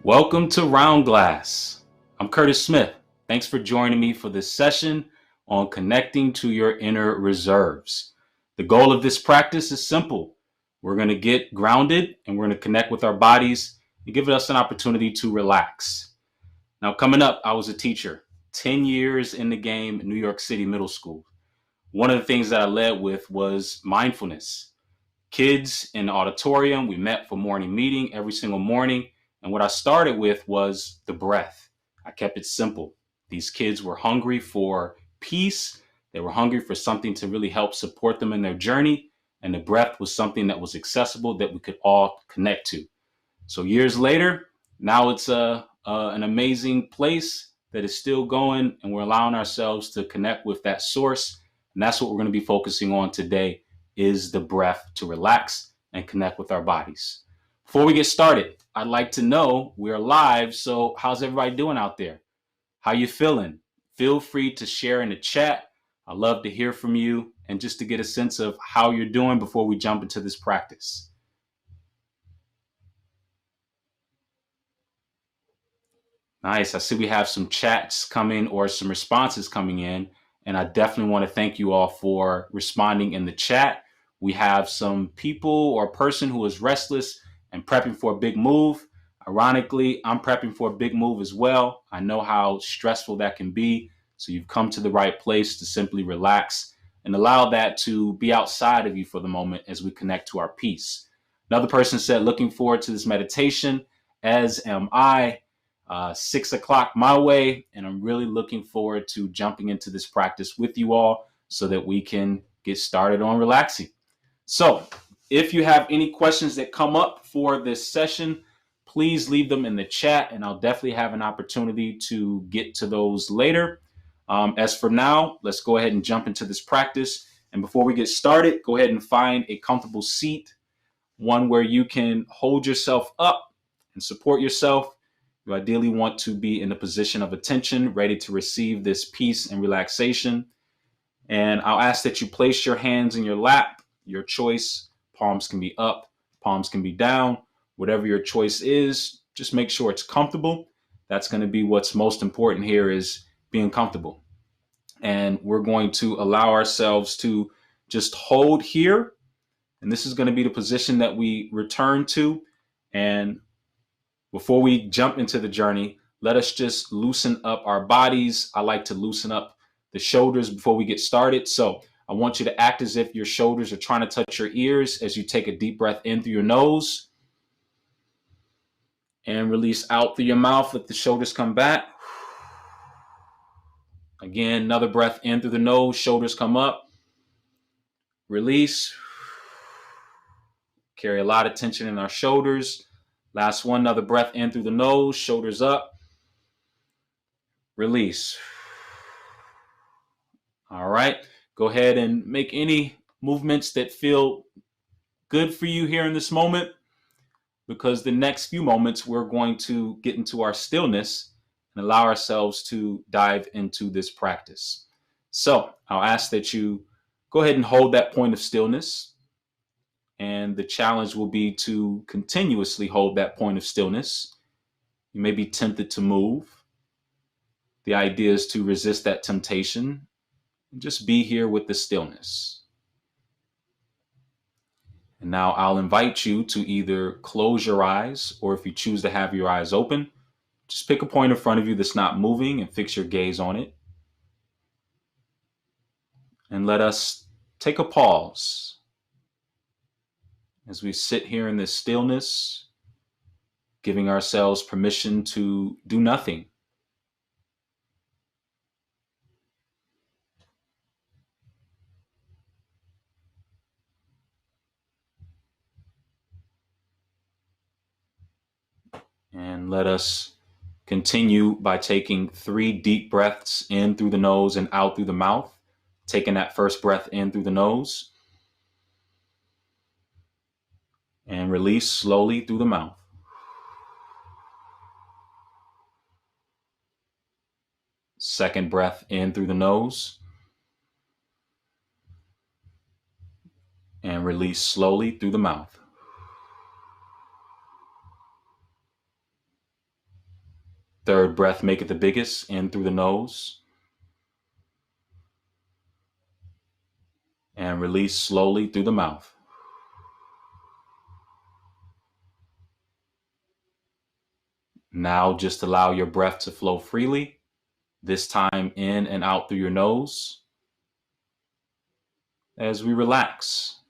Welcome to Round Glass. I'm Curtis Smith. Thanks for joining me for this session on connecting to your inner reserves. The goal of this practice is simple. We're going to get grounded and we're going to connect with our bodies and give us an opportunity to relax. Now, coming up, I was a teacher, 10 years in the game in New York City Middle School. One of the things that I led with was mindfulness. Kids in the auditorium, we met for morning meeting every single morning. And what I started with was the breath. I kept it simple. These kids were hungry for peace. They were hungry for something to really help support them in their journey. And the breath was something that was accessible that we could all connect to. So years later, now it's an amazing place that is still going, and we're allowing ourselves to connect with that source. And that's what we're going to be focusing on today is the breath to relax and connect with our bodies. Before we get started, I'd like to know we're live. So how's everybody doing out there? How you feeling? Feel free to share in the chat. I love to hear from you and just to get a sense of how you're doing before we jump into this practice. Nice. I see we have some chats coming or some responses coming in. And I definitely want to thank you all for responding in the chat. We have some people or a person who is restless and prepping for a big move. Ironically, I'm prepping for a big move as well. I know how stressful that can be. So you've come to the right place to simply relax and allow that to be outside of you for the moment as we connect to our peace. Another person said, looking forward to this meditation, as am I. 6 o'clock my way, and I'm really looking forward to jumping into this practice with you all so that we can get started on relaxing. So if you have any questions that come up for this session, please leave them in the chat, and I'll definitely have an opportunity to get to those later. As for now, let's go ahead and jump into this practice. And before we get started, go ahead and find a comfortable seat, one where you can hold yourself up and support yourself. You ideally want to be in a position of attention, ready to receive this peace and relaxation. And I'll ask that you place your hands in your lap, your choice. Palms can be up, palms can be down. Whatever your choice is, just make sure it's comfortable. That's going to be what's most important here, is being comfortable. And we're going to allow ourselves to just hold here. And this is going to be the position that we return to. And before we jump into the journey, let us just loosen up our bodies. I like to loosen up the shoulders before we get started. So I want you to act as if your shoulders are trying to touch your ears as you take a deep breath in through your nose and release out through your mouth. Let the shoulders come back. Again, another breath in through the nose, shoulders come up. Release. Carry a lot of tension in our shoulders. Last one, another breath in through the nose, shoulders up. Release. All right. Go ahead and make any movements that feel good for you here in this moment, because the next few moments we're going to get into our stillness and allow ourselves to dive into this practice. So I'll ask that you go ahead and hold that point of stillness. And the challenge will be to continuously hold that point of stillness. You may be tempted to move. The idea is to resist that temptation and just be here with the stillness. And now I'll invite you to either close your eyes, or if you choose to have your eyes open, just pick a point in front of you that's not moving and fix your gaze on it. And let us take a pause as we sit here in this stillness, giving ourselves permission to do nothing. And let us continue by taking 3 deep breaths in through the nose and out through the mouth. Taking that first breath in through the nose and release slowly through the mouth. Second breath in through the nose and release slowly through the mouth. Third breath, make it the biggest, in through the nose. And release slowly through the mouth. Now just allow your breath to flow freely, this time in and out through your nose. As we relax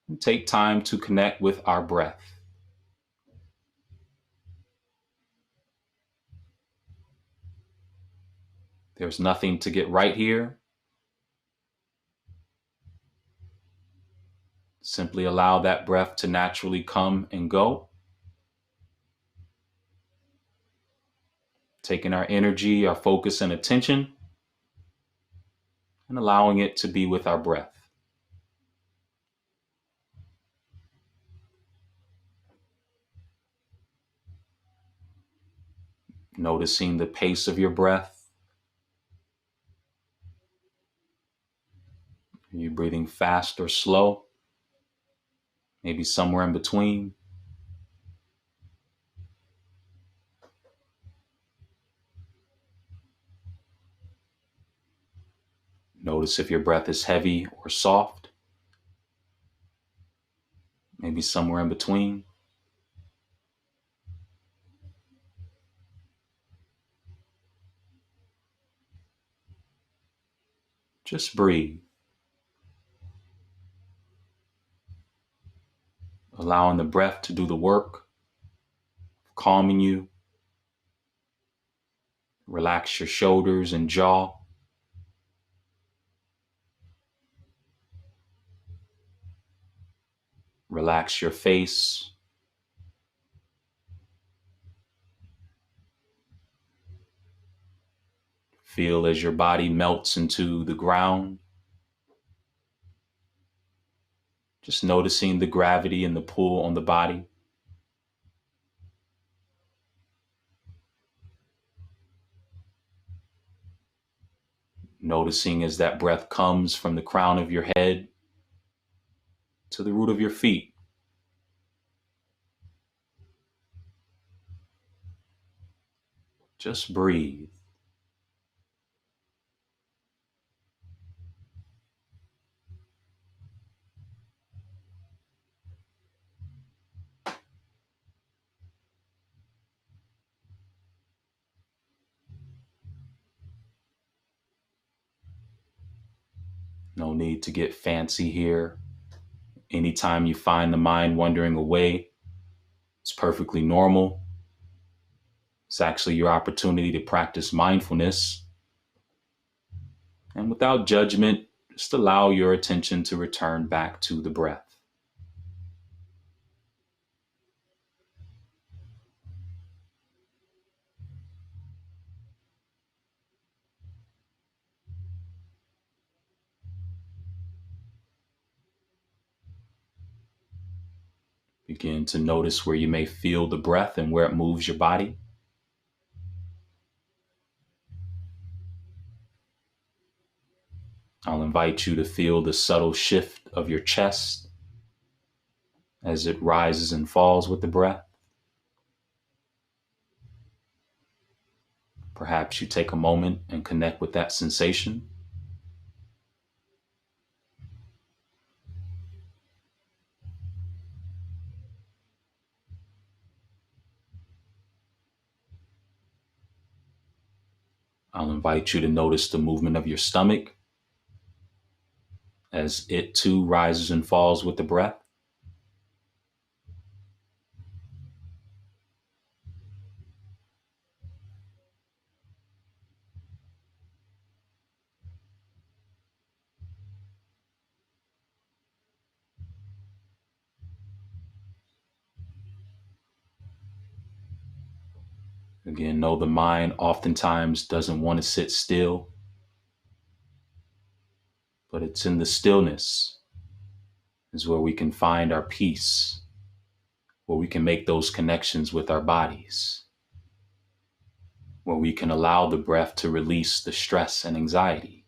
and take time to connect with our breath. There's nothing to get right here. Simply allow that breath to naturally come and go. Taking our energy, our focus, and attention, and allowing it to be with our breath. Noticing the pace of your breath. Are you breathing fast or slow? Maybe somewhere in between. Notice if your breath is heavy or soft. Maybe somewhere in between. Just breathe. Allowing the breath to do the work, calming you. Relax your shoulders and jaw. Relax your face. Feel as your body melts into the ground. Just noticing the gravity and the pull on the body. Noticing as that breath comes from the crown of your head to the root of your feet. Just breathe. No need to get fancy here. Anytime you find the mind wandering away, it's perfectly normal. It's actually your opportunity to practice mindfulness. And without judgment, just allow your attention to return back to the breath. Begin to notice where you may feel the breath and where it moves your body. I'll invite you to feel the subtle shift of your chest as it rises and falls with the breath. Perhaps you take a moment and connect with that sensation. I'll invite you to notice the movement of your stomach as it too rises and falls with the breath. Again, know the mind oftentimes doesn't want to sit still, but it's in the stillness is where we can find our peace, where we can make those connections with our bodies, where we can allow the breath to release the stress and anxiety.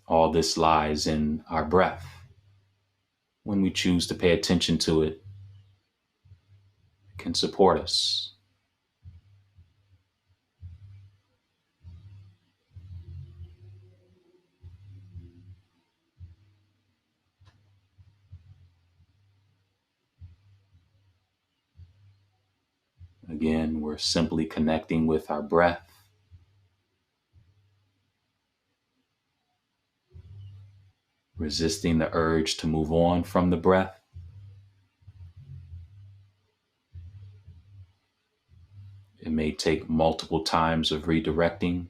All this lies in our breath when we choose to pay attention to it can support us. Again, we're simply connecting with our breath, resisting the urge to move on from the breath. It may take multiple times of redirecting.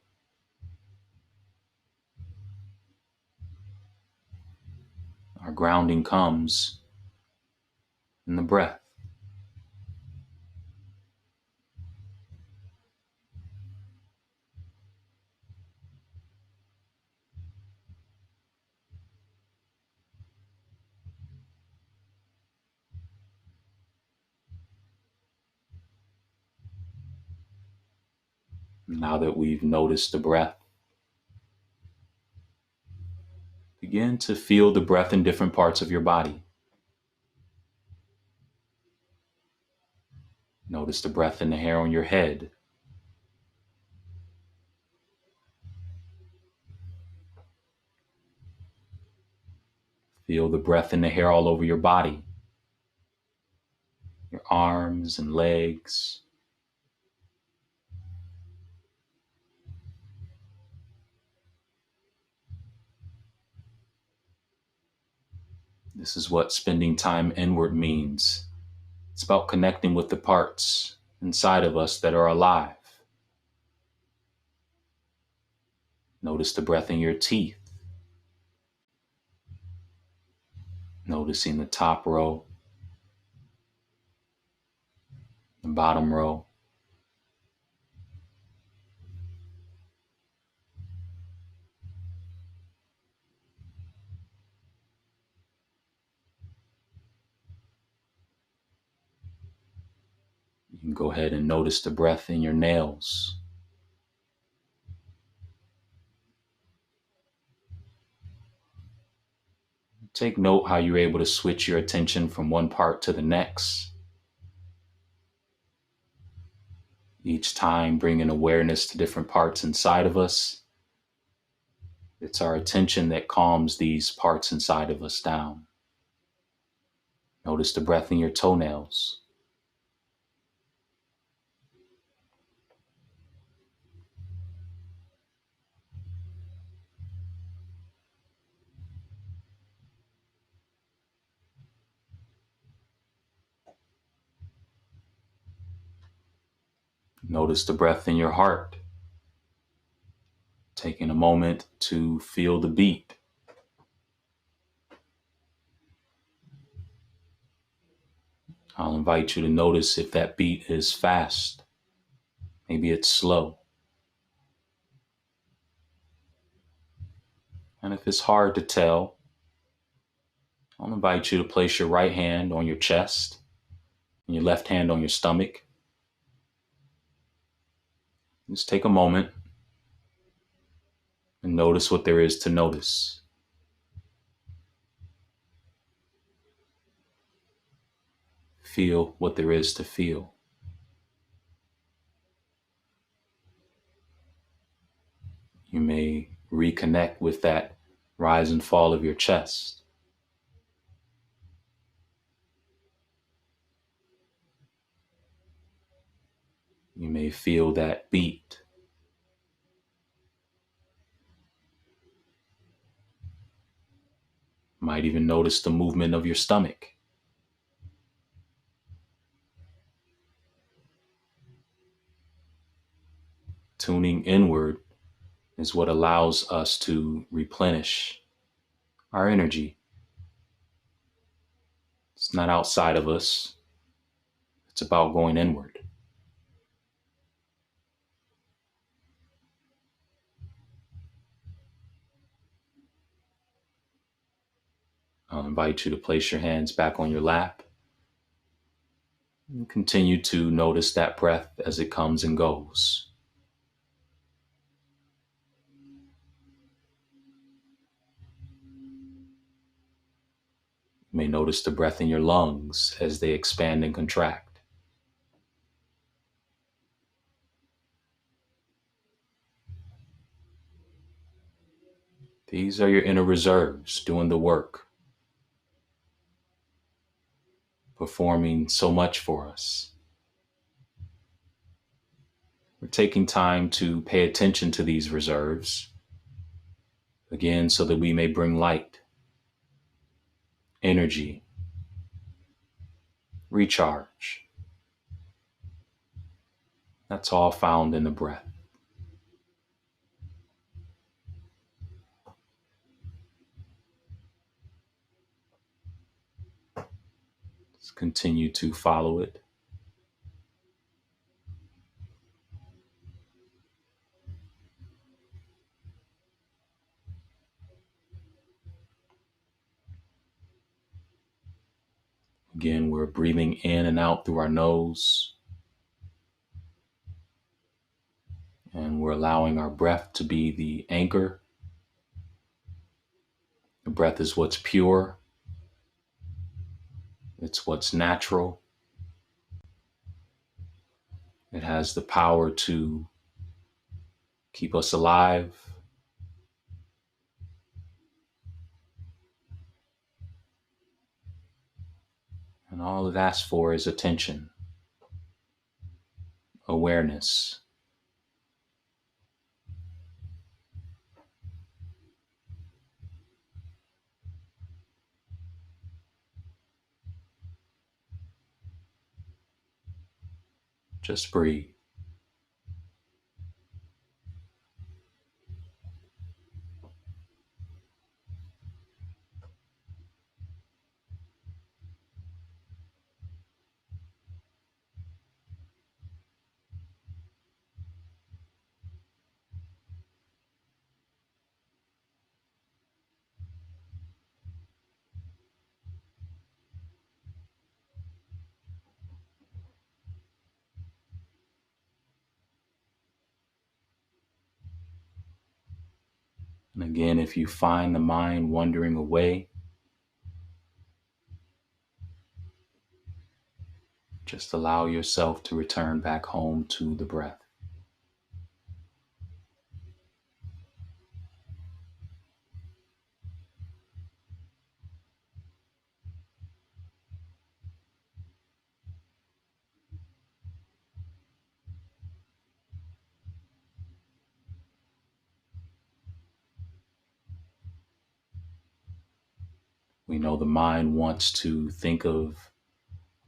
Our grounding comes in the breath. Now that we've noticed the breath, begin to feel the breath in different parts of your body. Notice the breath in the hair on your head. Feel the breath in the hair all over your body, your arms and legs. This is what spending time inward means. It's about connecting with the parts inside of us that are alive. Notice the breath in your teeth. Noticing the top row, the bottom row. You can go ahead and notice the breath in your nails. Take note how you're able to switch your attention from one part to the next. Each time bringing awareness to different parts inside of us. It's our attention that calms these parts inside of us down. Notice the breath in your toenails. Notice the breath in your heart. Taking a moment to feel the beat. I'll invite you to notice if that beat is fast. Maybe it's slow. And if it's hard to tell, I'll invite you to place your right hand on your chest and your left hand on your stomach. Just take a moment and notice what there is to notice. Feel what there is to feel. You may reconnect with that rise and fall of your chest. You may feel that beat. Might even notice the movement of your stomach. Tuning inward is what allows us to replenish our energy. It's not outside of us. It's about going inward. I'll invite you to place your hands back on your lap and continue to notice that breath as it comes and goes. You may notice the breath in your lungs as they expand and contract. These are your inner reserves doing the work, performing so much for us. We're taking time to pay attention to these reserves, again, so that we may bring light, energy, recharge. That's all found in the breath. Let's continue to follow it. Again, we're breathing in and out through our nose, and we're allowing our breath to be the anchor. The breath is what's pure, it's what's natural. It has the power to keep us alive, and all it asks for is attention, awareness. Just breathe. And again, if you find the mind wandering away, just allow yourself to return back home to the breath. We know the mind wants to think of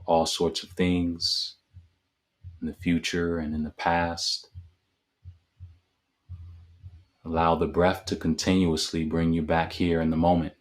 all sorts of things in the future and in the past. Allow the breath to continuously bring you back here in the moment.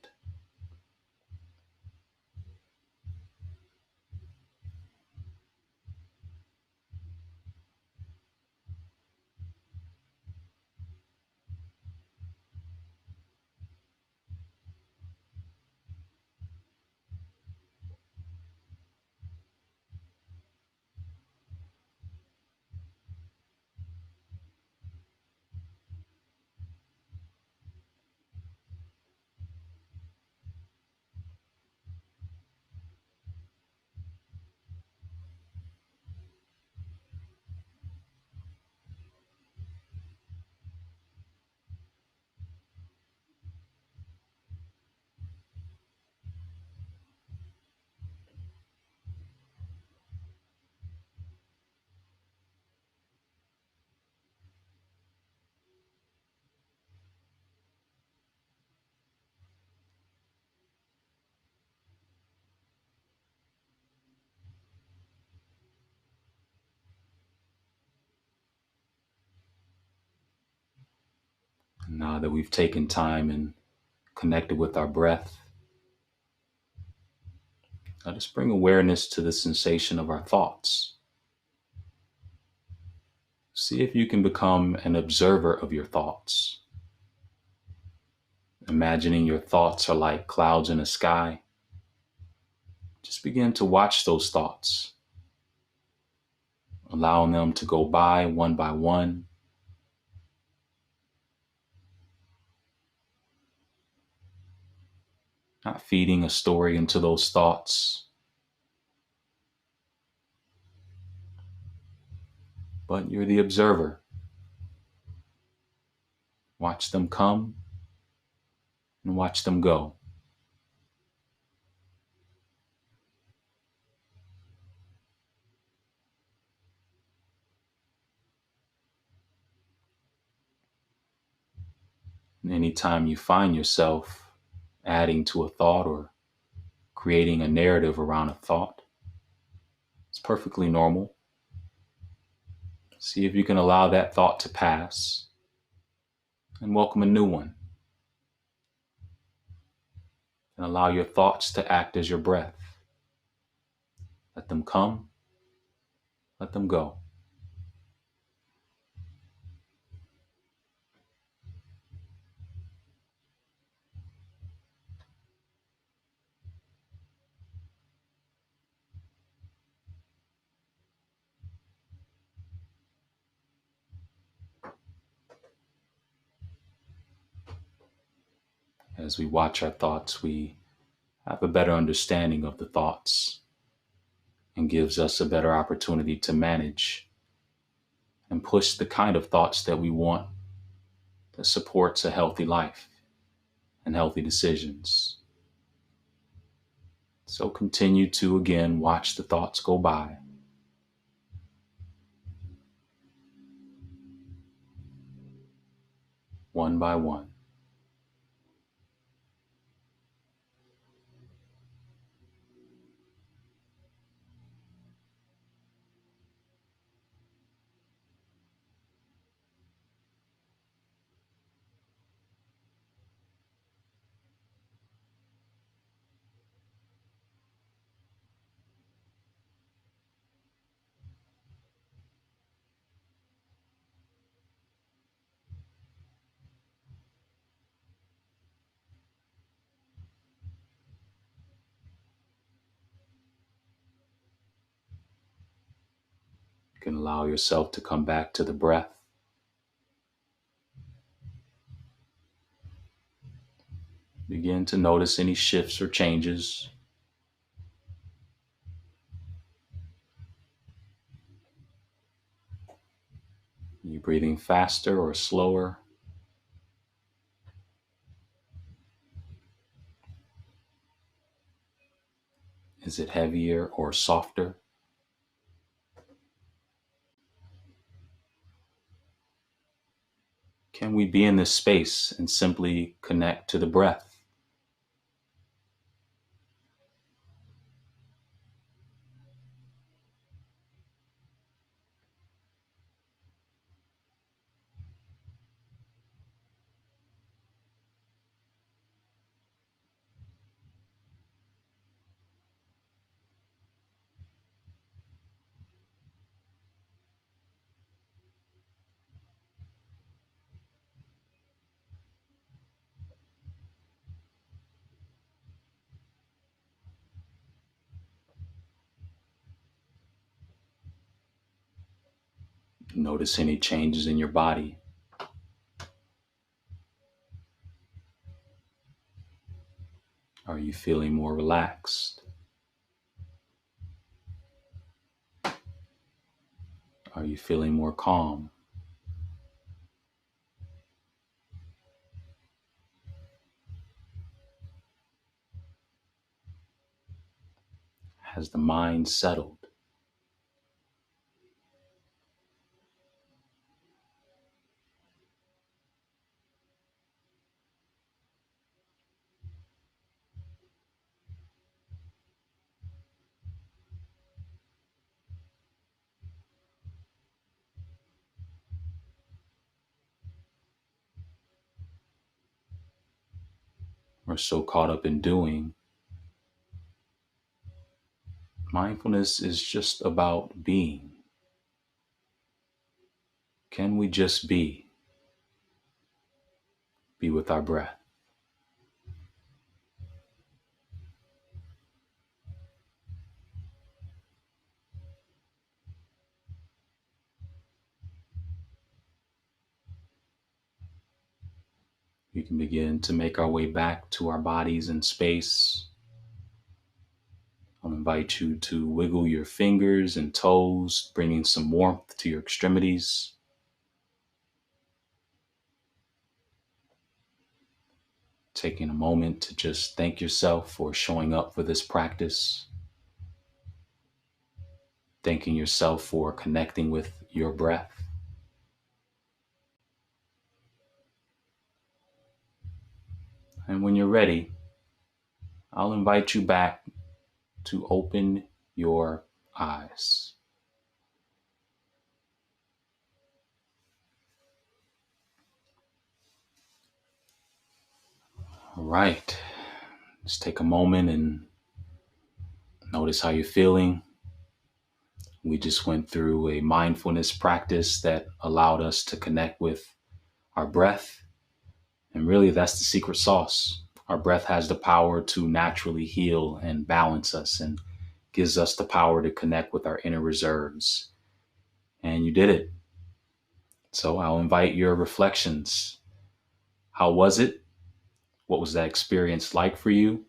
And now that we've taken time and connected with our breath, let us bring awareness to the sensation of our thoughts. See if you can become an observer of your thoughts. Imagining your thoughts are like clouds in a sky. Just begin to watch those thoughts, allowing them to go by one, not feeding a story into those thoughts, but you're the observer. Watch them come and watch them go. And anytime you find yourself adding to a thought or creating a narrative around a thought, it's perfectly normal. See if you can allow that thought to pass and welcome a new one. And allow your thoughts to act as your breath. Let them come, let them go. As we watch our thoughts, we have a better understanding of the thoughts and gives us a better opportunity to manage and push the kind of thoughts that we want that supports a healthy life and healthy decisions. So continue to, again, watch the thoughts go by. One by one. You can allow yourself to come back to the breath. Begin to notice any shifts or changes. Are you breathing faster or slower? Is it heavier or softer? Can we be in this space and simply connect to the breath? Notice any changes in your body. Are you feeling more relaxed? Are you feeling more calm? Has the mind settled? We're so caught up in doing. Mindfulness is just about being. Can we just be? Be with our breath. We can begin to make our way back to our bodies in space. I'll invite you to wiggle your fingers and toes, bringing some warmth to your extremities. Taking a moment to just thank yourself for showing up for this practice. Thanking yourself for connecting with your breath. And when you're ready, I'll invite you back to open your eyes. All right. Just take a moment and notice how you're feeling. We just went through a mindfulness practice that allowed us to connect with our breath. And really, that's the secret sauce. Our breath has the power to naturally heal and balance us and gives us the power to connect with our inner reserves. And you did it. So I'll invite your reflections. How was it? What was that experience like for you?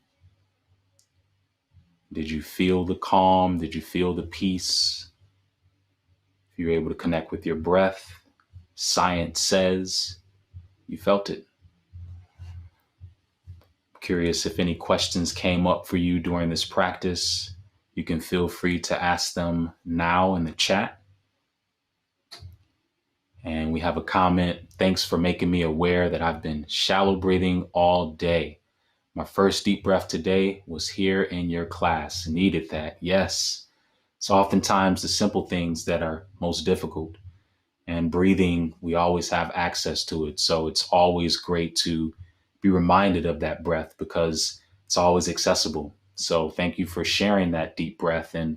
Did you feel the calm? Did you feel the peace? If you were able to connect with your breath, science says you felt it. Curious if any questions came up for you during this practice. You can feel free to ask them now in the chat. And we have a comment. Thanks for making me aware that I've been shallow breathing all day. My first deep breath today was here in your class. Needed that. Yes. It's oftentimes the simple things that are most difficult. And breathing, we always have access to it. So it's always great to be reminded of that breath because it's always accessible. So thank you for sharing that deep breath and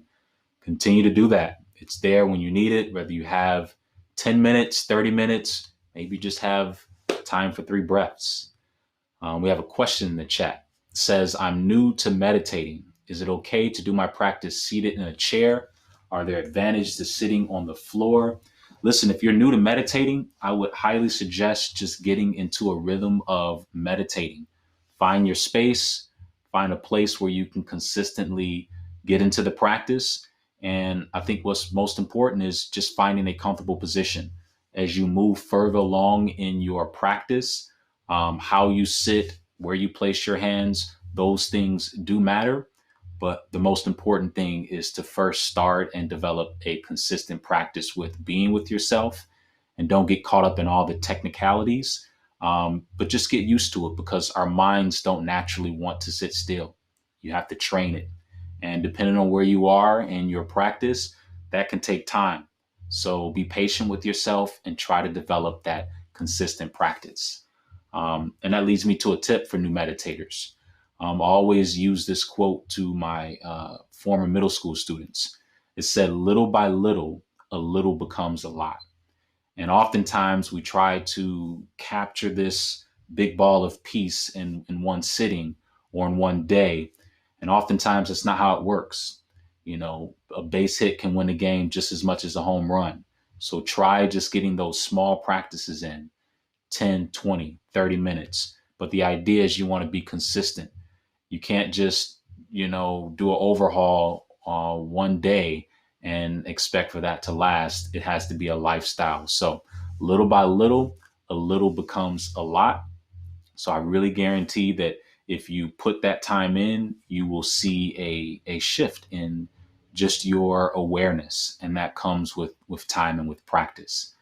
continue to do that. It's there when you need it, whether you have 10 minutes, 30 minutes, maybe just have time for 3 breaths. We have a question in the chat. It says, I'm new to meditating. Is it okay to do my practice seated in a chair? Are there advantages to sitting on the floor? Listen, if you're new to meditating, I would highly suggest just getting into a rhythm of meditating. Find your space, find a place where you can consistently get into the practice. And I think what's most important is just finding a comfortable position. As you move further along in your practice, how you sit, where you place your hands, those things do matter. But the most important thing is to first start and develop a consistent practice with being with yourself, and don't get caught up in all the technicalities, but just get used to it because our minds don't naturally want to sit still. You have to train it. And depending on where you are in your practice, that can take time. So be patient with yourself and try to develop that consistent practice. And that leads me to a tip for new meditators. I always use this quote to my former middle school students. It said, little by little, a little becomes a lot. And oftentimes we try to capture this big ball of peace in one sitting or in one day. And oftentimes it's not how it works. You know, a base hit can win a game just as much as a home run. So try just getting those small practices in 10, 20, 30 minutes. But the idea is you want to be consistent. You can't just, do an overhaul one day and expect for that to last. It has to be a lifestyle. So little by little, a little becomes a lot. So I really guarantee that if you put that time in, you will see a shift in just your awareness. And that comes with time and with practice.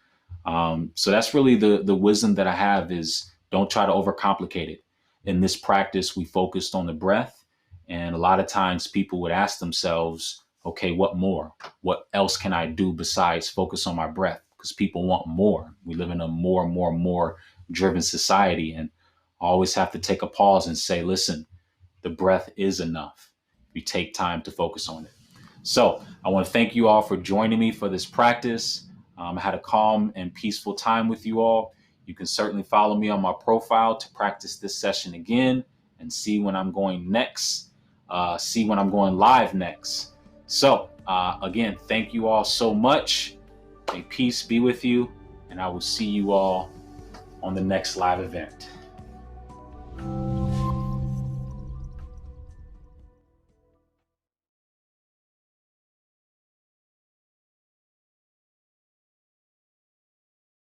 So that's really the wisdom that I have is don't try to overcomplicate it. In this practice, we focused on the breath. And a lot of times people would ask themselves, okay, what more? What else can I do besides focus on my breath? Because people want more. We live in a more driven society. And I always have to take a pause and say, listen, the breath is enough. You take time to focus on it. So I want to thank you all for joining me for this practice. I had a calm and peaceful time with you all. You can certainly follow me on my profile to practice this session again and see when I'm going next, see when I'm going live next. So again, thank you all so much. May peace be with you, and I will see you all on the next live event.